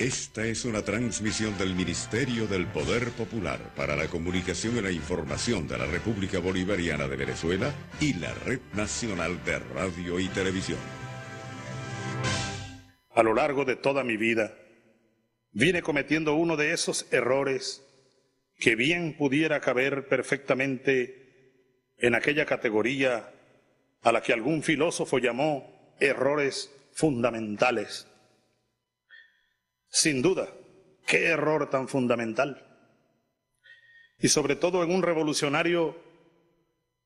Esta es una transmisión del Ministerio del Poder Popular para la Comunicación y la Información de la República Bolivariana de Venezuela y la Red Nacional de Radio y Televisión. A lo largo de toda mi vida, vine cometiendo uno de esos errores que bien pudiera caber perfectamente en aquella categoría a la que algún filósofo llamó errores fundamentales. Sin duda, qué error tan fundamental. Y sobre todo en un revolucionario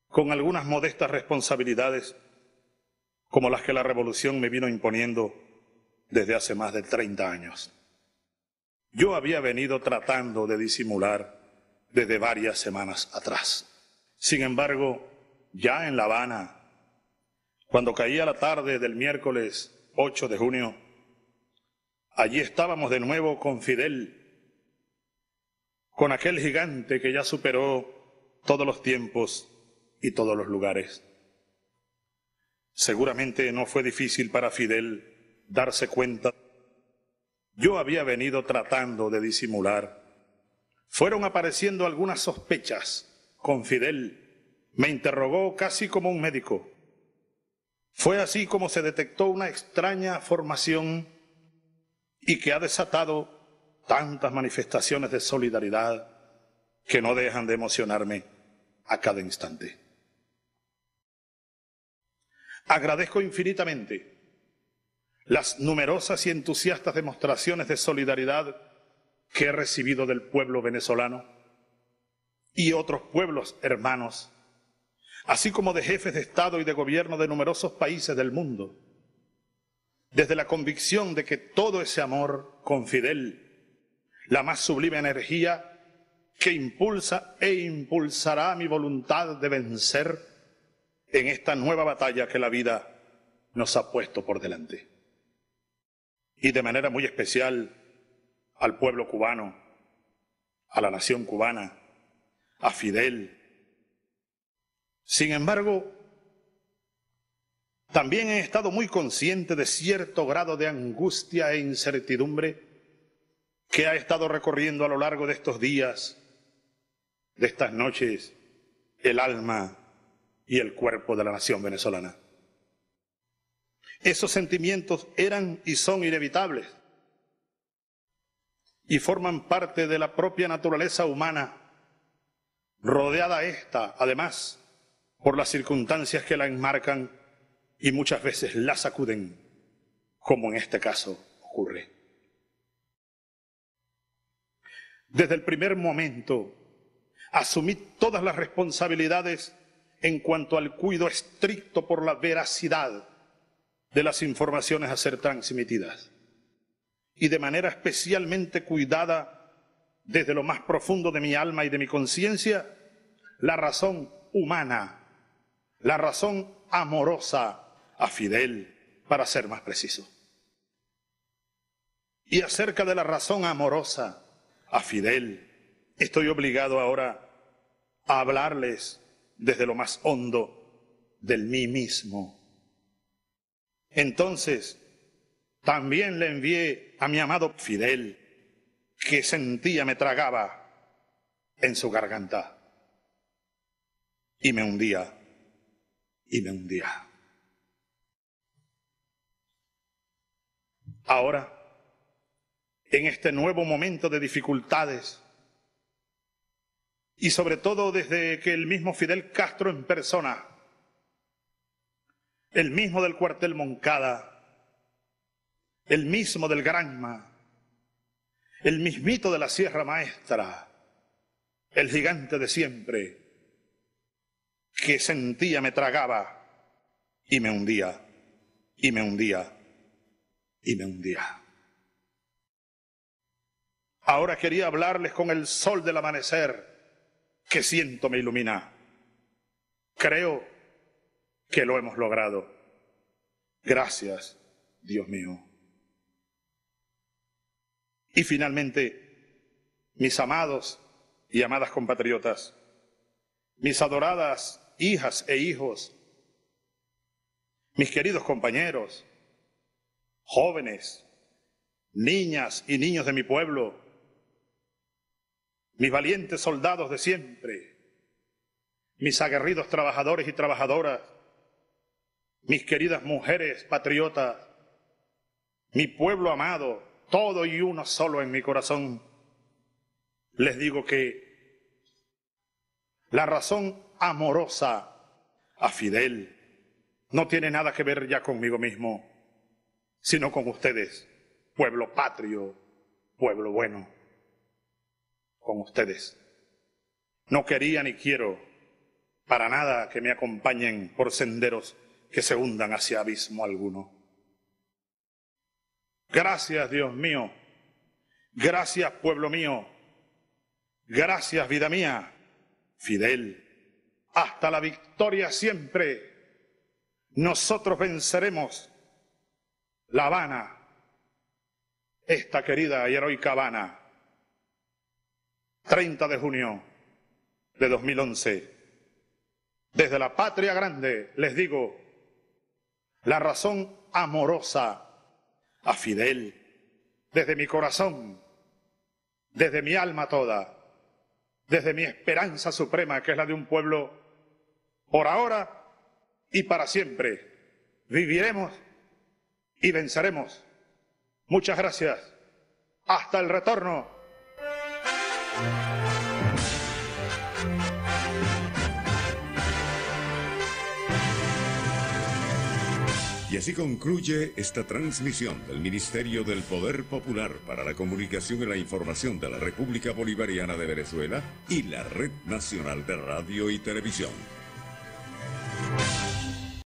con algunas modestas responsabilidades, como las que la revolución me vino imponiendo desde hace más de 30 años. Yo había venido tratando de disimular desde varias semanas atrás. Sin embargo, ya en La Habana, cuando caía la tarde del miércoles 8 de junio, allí estábamos de nuevo con Fidel, con aquel gigante que ya superó todos los tiempos y todos los lugares. Seguramente no fue difícil para Fidel darse cuenta. Yo había venido tratando de disimular. Fueron apareciendo algunas sospechas con Fidel. Me interrogó casi como un médico. Fue así como se detectó una extraña formación y que ha desatado tantas manifestaciones de solidaridad que no dejan de emocionarme a cada instante. Agradezco infinitamente las numerosas y entusiastas demostraciones de solidaridad que he recibido del pueblo venezolano y otros pueblos hermanos, así como de jefes de Estado y de gobierno de numerosos países del mundo, desde la convicción de que todo ese amor con Fidel, la más sublime energía que impulsa e impulsará mi voluntad de vencer en esta nueva batalla que la vida nos ha puesto por delante. Y de manera muy especial al pueblo cubano, a la nación cubana, a Fidel. Sin embargo, también he estado muy consciente de cierto grado de angustia e incertidumbre que ha estado recorriendo a lo largo de estos días, de estas noches, el alma y el cuerpo de la nación venezolana. Esos sentimientos eran y son inevitables y forman parte de la propia naturaleza humana, rodeada esta, además, por las circunstancias que la enmarcan y muchas veces la sacuden, como en este caso ocurre. Desde el primer momento asumí todas las responsabilidades en cuanto al cuidado estricto por la veracidad de las informaciones a ser transmitidas y de manera especialmente cuidada desde lo más profundo de mi alma y de mi conciencia, la razón humana, la razón amorosa a Fidel, para ser más preciso. Y acerca de la razón amorosa a Fidel, estoy obligado ahora a hablarles desde lo más hondo del mí mismo. Entonces, también le envié a mi amado Fidel, que sentía me tragaba en su garganta, y me hundía, y me hundía. Ahora, en este nuevo momento de dificultades, y sobre todo desde que el mismo Fidel Castro en persona, el mismo del cuartel Moncada, el mismo del Granma, el mismito de la Sierra Maestra, el gigante de siempre, que sentía me tragaba y me hundía, y me hundía, y me hundía. Ahora quería hablarles con el sol del amanecer que siento me ilumina. Creo que lo hemos logrado. Gracias, Dios mío. Y finalmente, mis amados y amadas compatriotas, mis adoradas hijas e hijos, mis queridos compañeros, jóvenes, niñas y niños de mi pueblo, mis valientes soldados de siempre, mis aguerridos trabajadores y trabajadoras, mis queridas mujeres patriotas, mi pueblo amado, todo y uno solo en mi corazón, les digo que la razón amorosa a Fidel no tiene nada que ver ya conmigo mismo, sino con ustedes, pueblo patrio, pueblo bueno, con ustedes. No quería ni quiero para nada que me acompañen por senderos que se hundan hacia abismo alguno. Gracias, Dios mío, gracias, pueblo mío, gracias, vida mía, Fidel, hasta la victoria siempre. Nosotros venceremos La Habana, esta querida y heroica Habana. 30 de junio de 2011. Desde la patria grande les digo, la razón amorosa a Fidel, desde mi corazón, desde mi alma toda, desde mi esperanza suprema, que es la de un pueblo, por ahora y para siempre, viviremos y venceremos. Muchas gracias. Hasta el retorno. Y así concluye esta transmisión del Ministerio del Poder Popular para la Comunicación y la Información de la República Bolivariana de Venezuela y la Red Nacional de Radio y Televisión.